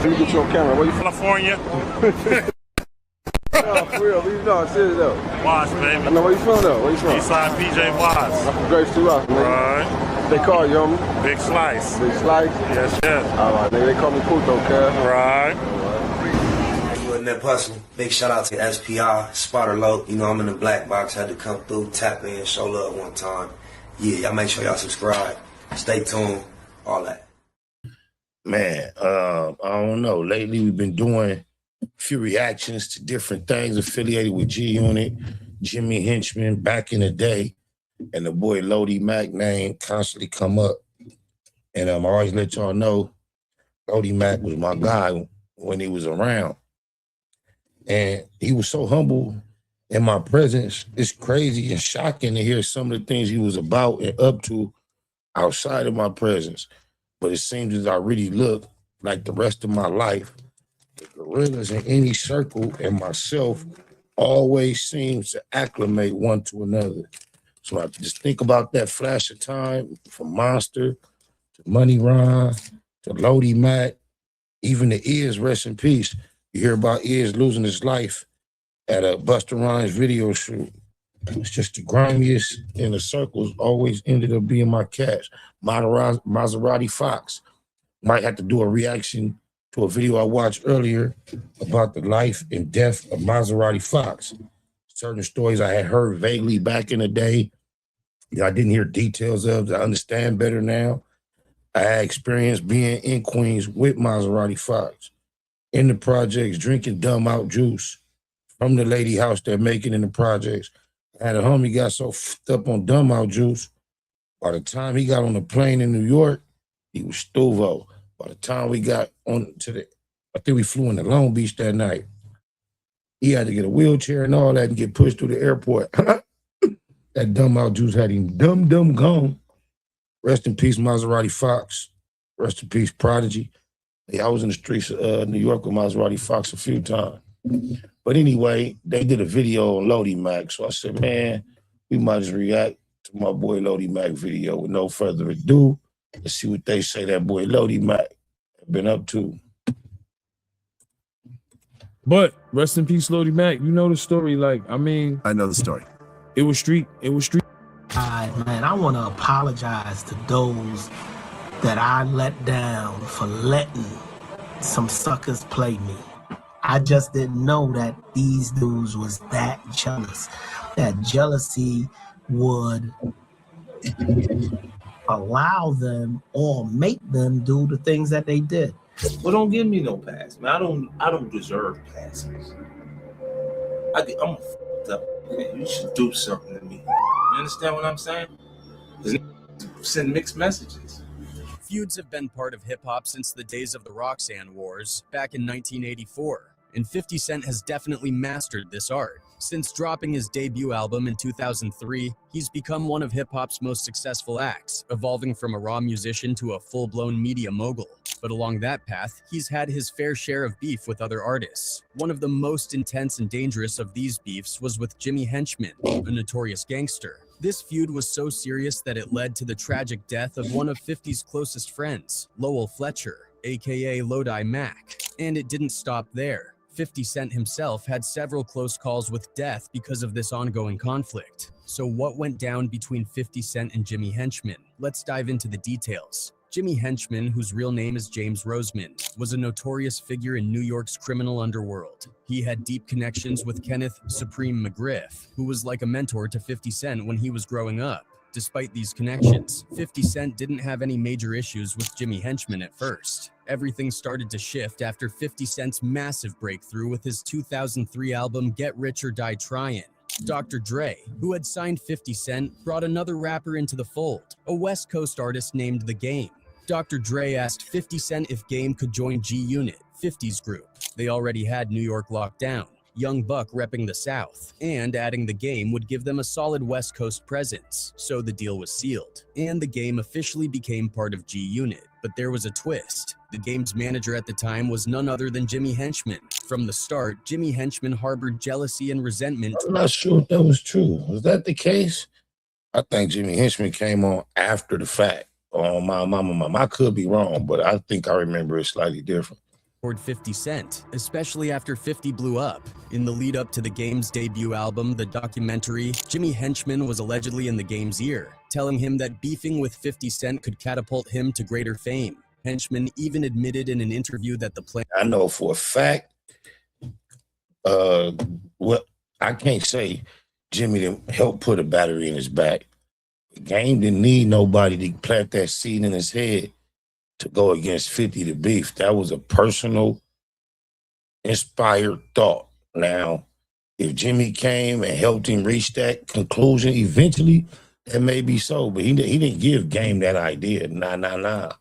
Let me get you on camera. Where you from? California. No, for real. No, serious though. Watts, baby. I know where you from though. Where you from? Eastside PJ Watts. I'm from Grace 2 Rock, nigga. Right. They call you, homie? Big Slice. Big Slice? Yes, yes. All right, nigga. They call me Puto, cuz. Right. That person. Big shout out to SPI, Spotter Low. You know, I'm in the black box. Had to come through, tap in, show love one time. Yeah, y'all make sure y'all subscribe. Stay tuned. All that. Man, I don't know. Lately, we've been doing a few reactions to different things affiliated with G-Unit, Jimmy Henchman back in the day, and the boy Lodi Mack name constantly come up. And I always let y'all know, Lodi Mack was my guy when he was around. And he was so humble in my presence. It's crazy and shocking to hear some of the things he was about and up to outside of my presence. But it seems as I really look like the rest of my life, the gorillas in any circle and myself always seems to acclimate one to another. So I just think about that flash of time from Monster to Money Ron to Lodi Mack, even the Ears, rest in peace. You hear about Ears losing his life at a Busta Rhymes video shoot. It's just the grimiest in the circles always ended up being my cats. Maserati Fox. Might have to do a reaction to a video I watched earlier about the life and death of Maserati Fox. Certain stories I had heard vaguely back in the day that I didn't hear details of, that I understand better now. I had experience being in Queens with Maserati Fox, in the projects, drinking dumb out juice from the lady house they're making in the projects. I had a homie got so f***ed up on dumb out juice. By the time he got on the plane in New York, he was Stuvo. By the time we got on to I think we flew into Long Beach that night. He had to get a wheelchair and all that and get pushed through the airport. That dumb out juice had him dumb gone. Rest in peace, Maserati Fox. Rest in peace, Prodigy. Yeah, I was in the streets of New York with Maserati Fox a few times. But anyway, they did a video on Lodi Mack. So I said, man, we might just react to my boy Lodi Mack video with no further ado. Let's see what they say that boy Lodi Mack been up to. But rest in peace, Lodi Mack. You know the story. Like, I mean, I know the story. It was street. Man, I want to apologize to those that I let down for letting some suckers play me. I just didn't know that these dudes was that jealous. That jealousy would allow them or make them do the things that they did. Well, don't give me no pass, man. I don't deserve passes. I'm f***ed up. You should do something to me. You understand what I'm saying? Send mixed messages. Feuds have been part of hip-hop since the days of the Roxanne Wars back in 1984, and 50 Cent has definitely mastered this art. Since dropping his debut album in 2003, he's become one of hip-hop's most successful acts, evolving from a raw musician to a full-blown media mogul. But along that path, he's had his fair share of beef with other artists. One of the most intense and dangerous of these beefs was with Jimmy Henchman, a notorious gangster. This feud was so serious that it led to the tragic death of one of 50's closest friends, Lowell Fletcher, aka Lodi Mack. And it didn't stop there. 50 Cent himself had several close calls with death because of this ongoing conflict. So what went down between 50 Cent and Jimmy Henchman? Let's dive into the details. Jimmy Henchman, whose real name is James Roseman, was a notorious figure in New York's criminal underworld. He had deep connections with Kenneth Supreme McGriff, who was like a mentor to 50 Cent when he was growing up. Despite these connections, 50 Cent didn't have any major issues with Jimmy Henchman at first. Everything started to shift after 50 Cent's massive breakthrough with his 2003 album Get Rich or Die Tryin'. Dr. Dre, who had signed 50 Cent, brought another rapper into the fold, a West Coast artist named The Game. Dr. Dre asked 50 Cent if Game could join G-Unit, 50's group. They already had New York locked down, Young Buck repping the South, and adding The Game would give them a solid West Coast presence, so the deal was sealed. And The Game officially became part of G-Unit. But there was a twist. The Game's manager at the time was none other than Jimmy Henchman. From the start, Jimmy Henchman harbored jealousy and resentment. I'm not sure if that was true. Was that the case? I think Jimmy Henchman came on after the fact. Oh, I could be wrong, but I think I remember it slightly different. toward 50 Cent, especially after 50 blew up. In the lead up to the Game's debut album, the documentary, Jimmy Henchman was allegedly in the Game's ear, telling him that beefing with 50 Cent could catapult him to greater fame. Henchman even admitted in an interview that the plan— I know for a fact, what I can't say Jimmy didn't help put a battery in his back. The Game didn't need nobody to plant that seed in his head to go against 50 to beef. That was a personal, inspired thought. Now, if Jimmy came and helped him reach that conclusion eventually, that may be so, but he didn't give Game that idea. Nah.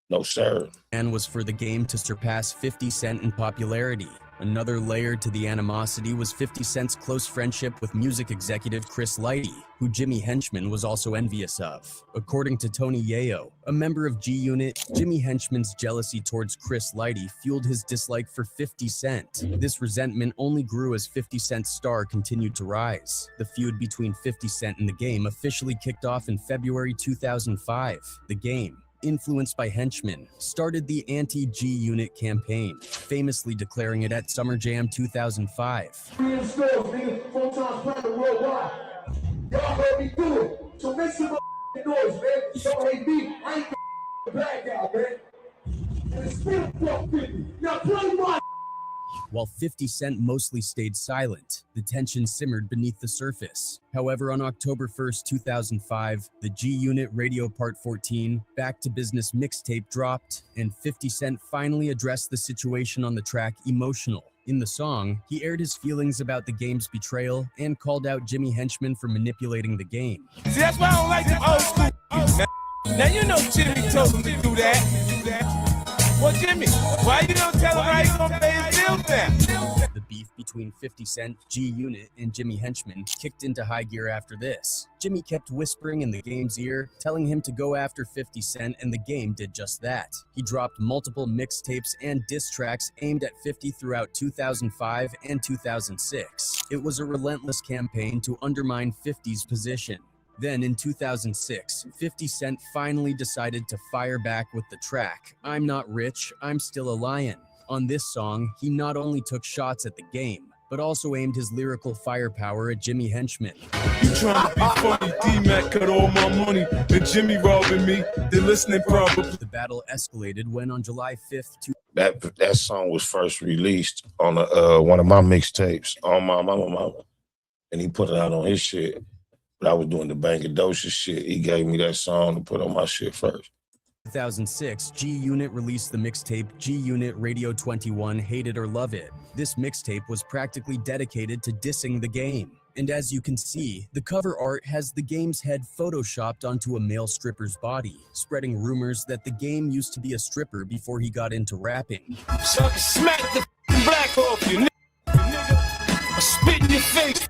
No, sir. plan was for the Game to surpass 50 Cent in popularity. Another layer to the animosity was 50 Cent's close friendship with music executive Chris Lighty, who Jimmy Henchman was also envious of. According to Tony Yayo, a member of G-Unit, Jimmy Henchman's jealousy towards Chris Lighty fueled his dislike for 50 Cent. This resentment only grew as 50 Cent's star continued to rise. The feud between 50 Cent and the Game officially kicked off in February 2005. The Game, influenced by Henchman, started the anti-G-Unit campaign, famously declaring it at Summer Jam 2005. In stores, nigga, 4 times platinum worldwide. Y'all heard me do it, so make some noise, man. Don't hate me, I ain't the bad guy, man. And it's still fuck 50. Now play my. While 50 Cent mostly stayed silent, the tension simmered beneath the surface. However, on October 1st, 2005, the G-Unit Radio Part 14 Back to Business mixtape dropped, and 50 Cent finally addressed the situation on the track Emotional. In the song, he aired his feelings about the Game's betrayal and called out Jimmy Henchman for manipulating the Game. See, that's why I don't like them old school man. Now you know Jimmy told him to do that. Well, Jimmy, why you don't tell him how you gonna pay his bills now? The beef between 50 Cent, G-Unit, and Jimmy Henchman kicked into high gear after this. Jimmy kept whispering in the Game's ear, telling him to go after 50 Cent, and the Game did just that. He dropped multiple mixtapes and diss tracks aimed at 50 throughout 2005 and 2006. It was a relentless campaign to undermine 50's position. Then in 2006, 50 Cent finally decided to fire back with the track, I'm Not Rich, I'm Still a Lion. On this song, he not only took shots at the Game, but also aimed his lyrical firepower at Jimmy Henchman. You trying to be funny, D-Mack cut all my money, then Jimmy robbing me, they listening probably. The battle escalated when on July 5th, That song was first released on one of my mixtapes, On My Mama, and he put it out on his shit. But I was doing the Bank of Doses shit. He gave me that song to put on my shit first. 2006, G-Unit released the mixtape G-Unit Radio 21 Hate It or Love It. This mixtape was practically dedicated to dissing the Game. And as you can see, the cover art has the Game's head photoshopped onto a male stripper's body, spreading rumors that the Game used to be a stripper before he got into rapping. Smack the black off you, nigga. Spit in your face.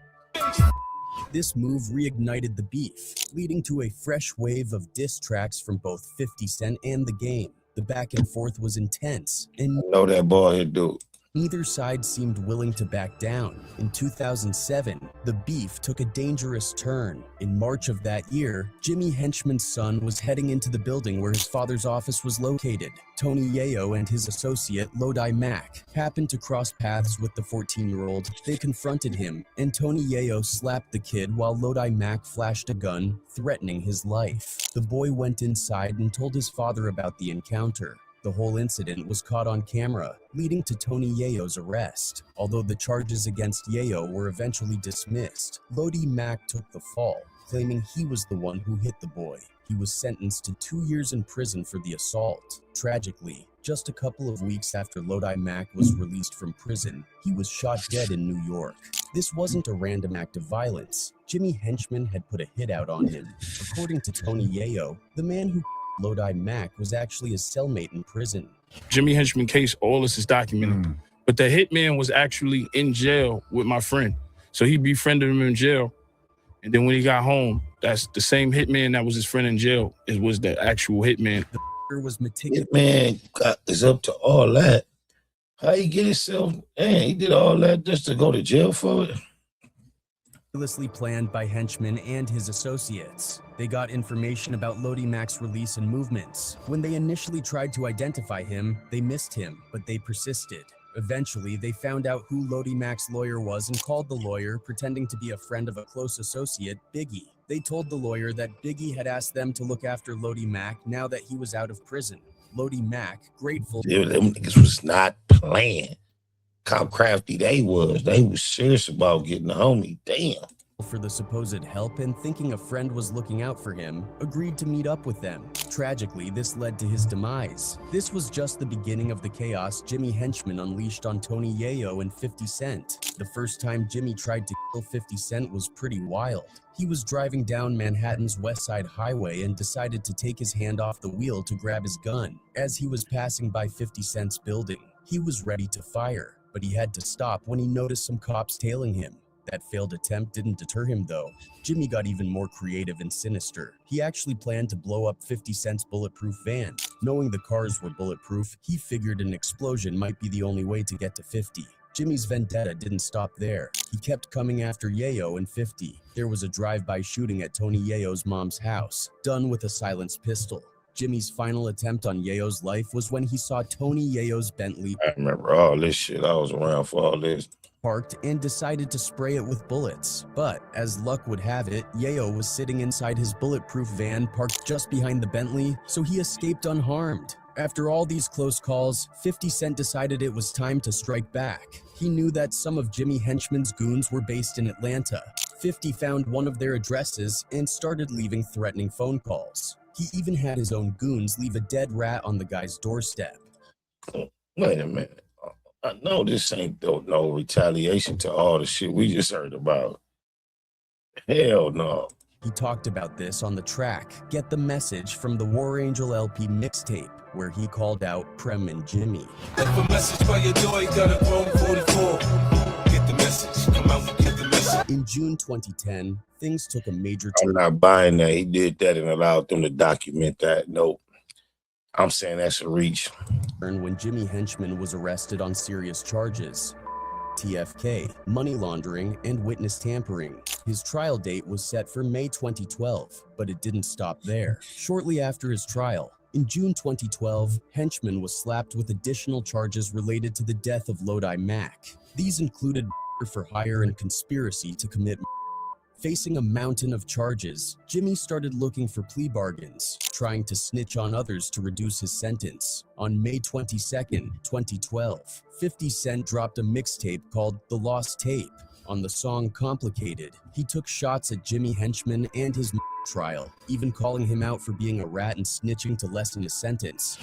This move reignited the beef, leading to a fresh wave of diss tracks from both 50 Cent and the Game. The back and forth was intense, and I know that boy here, dude. neither side seemed willing to back down. In 2007, the beef took a dangerous turn. In March of that year, Jimmy Henchman's son was heading into the building where his father's office was located. Tony Yayo and his associate, Lodi Mack, happened to cross paths with the 14-year-old. They confronted him, and Tony Yayo slapped the kid while Lodi Mack flashed a gun, threatening his life. The boy went inside and told his father about the encounter. The whole incident was caught on camera, leading to Tony Yayo's arrest. Although the charges against Yayo were eventually dismissed, Lodi Mack took the fall, claiming he was the one who hit the boy. He was sentenced to 2 years in prison for the assault. Tragically, just a couple of weeks after Lodi Mack was released from prison, he was shot dead in New York. This wasn't a random act of violence. Jimmy Henchman had put a hit out on him. According to Tony Yayo, the man who Lodi Mack was actually his cellmate in prison. Jimmy Henchman case, all this is documented. But the hitman was actually in jail with my friend. So he befriended him in jail. And then when he got home, that's the same hitman that was his friend in jail. It was the actual hitman. The was meticulous. Hitman is up to all that. How he get himself, man, he did all that just to go to jail for it? meticulously planned by Henchman and his associates. They got information about Lodi Mack's release and movements. When they initially tried to identify him, they missed him, but they persisted. Eventually, they found out who Lodi Mack's lawyer was and called the lawyer, pretending to be a friend of a close associate, Biggie. They told the lawyer that Biggie had asked them to look after Lodi Mack now that he was out of prison. Lodi Mack, grateful. Them niggas was not playing. How crafty they was. They was serious about getting the homie. Damn. For the supposed help and thinking a friend was looking out for him, agreed to meet up with them. Tragically, this led to his demise. This was just the beginning of the chaos Jimmy Henchman unleashed on Tony Yayo and 50 Cent. The first time Jimmy tried to kill 50 Cent was pretty wild. He was driving down Manhattan's West Side Highway and decided to take his hand off the wheel to grab his gun. As he was passing by 50 Cent's building, he was ready to fire, but he had to stop when he noticed some cops tailing him. That failed attempt didn't deter him though. Jimmy got even more creative and sinister. He actually planned to blow up 50 Cent's bulletproof van. Knowing the cars were bulletproof, he figured an explosion might be the only way to get to 50. Jimmy's vendetta didn't stop there. He kept coming after Yayo and 50. There was a drive-by shooting at Tony Yayo's mom's house, done with a silenced pistol. Jimmy's final attempt on Yayo's life was when he saw Tony Yayo's Bentley. I remember all this shit. I was around for all this. Parked and decided to spray it with bullets. But as luck would have it, Yayo was sitting inside his bulletproof van parked just behind the Bentley, so he escaped unharmed. After all these close calls, 50 Cent decided it was time to strike back. He knew that some of Jimmy Henchman's goons were based in Atlanta. 50 found one of their addresses and started leaving threatening phone calls. He even had his own goons leave a dead rat on the guy's doorstep. Wait a minute. I know this ain't no retaliation to all the shit we just heard about. Hell no. He talked about this on the track Get the Message from the War Angel LP mixtape, where he called out Prem and Jimmy. If a message by your door, you got a Chrome 44. Get the message. Come out and get the message. In June 2010, things took a major turn. I'm not buying that. He did that and allowed them to document that. Nope. I'm saying that's a reach. When Jimmy Henchman was arrested on serious charges. TFK, money laundering, and witness tampering. His trial date was set for May 2012, but it didn't stop there. Shortly after his trial, in June 2012, Henchman was slapped with additional charges related to the death of Lodi Mack. These included for hire and conspiracy to commit. Facing a mountain of charges, Jimmy started looking for plea bargains, trying to snitch on others to reduce his sentence. On May 22, 2012, 50 Cent dropped a mixtape called The Lost Tape. On the song Complicated, he took shots at Jimmy Henchman and his trial, even calling him out for being a rat and snitching to lessen his sentence.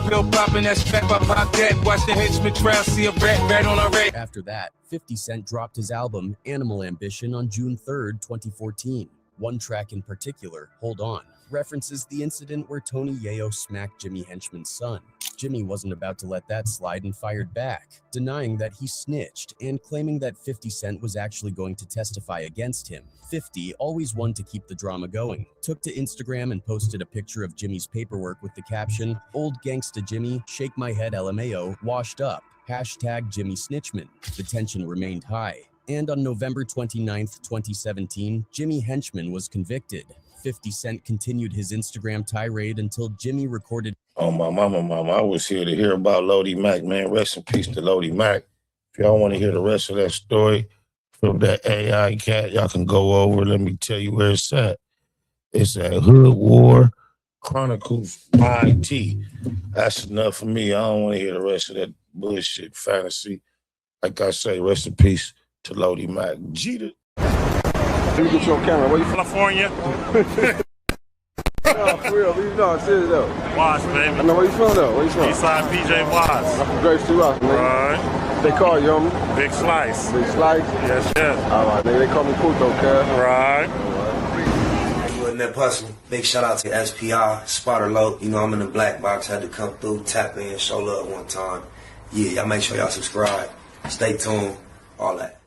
Pill popping, that's back up my dead. Watch the Henchman trial, see a rat on a rat. After that, 50 Cent dropped his album Animal Ambition on June 3, 2014. One track in particular, Hold On, references the incident where Tony Yayo smacked Jimmy Henchman's son. Jimmy wasn't about to let that slide and fired back, denying that he snitched and claiming that 50 Cent was actually going to testify against him. 50, always one to keep the drama going, took to Instagram and posted a picture of Jimmy's paperwork with the caption, "Old Gangsta Jimmy, shake my head LMAO, washed up, hashtag Jimmy Snitchman." The tension remained high. And on November 29, 2017, Jimmy Henchman was convicted. 50 Cent continued his Instagram tirade until Jimmy recorded. Oh, my mama, I was here to hear about Lodi Mack, man. Rest in peace to Lodi Mack. If y'all want to hear the rest of that story from that AI cat, y'all can go over. Let me tell you where it's at. It's at Hood War Chronicles IT. That's enough for me. I don't want to hear the rest of that bullshit fantasy. Like I say, rest in peace to Lodi Mack. Jeter. Let me get you on camera. Where you from? California. No, for real. You know, I'm serious though. Watch, baby. I know where you from though. Where you from? Eastside PJ Watts. I'm from Grace 2 Rock, nigga. Right. They call you, homie? Big Slice. Big Slice? Yes, yes. All right, nigga. They call me Puto, cuz. Right. You wasn't that puzzle. Big shout out to SPR, Spotter Low. You know, I'm in the black box. Had to come through, tap in, show love one time. Yeah, y'all make sure y'all subscribe. Stay tuned. All that.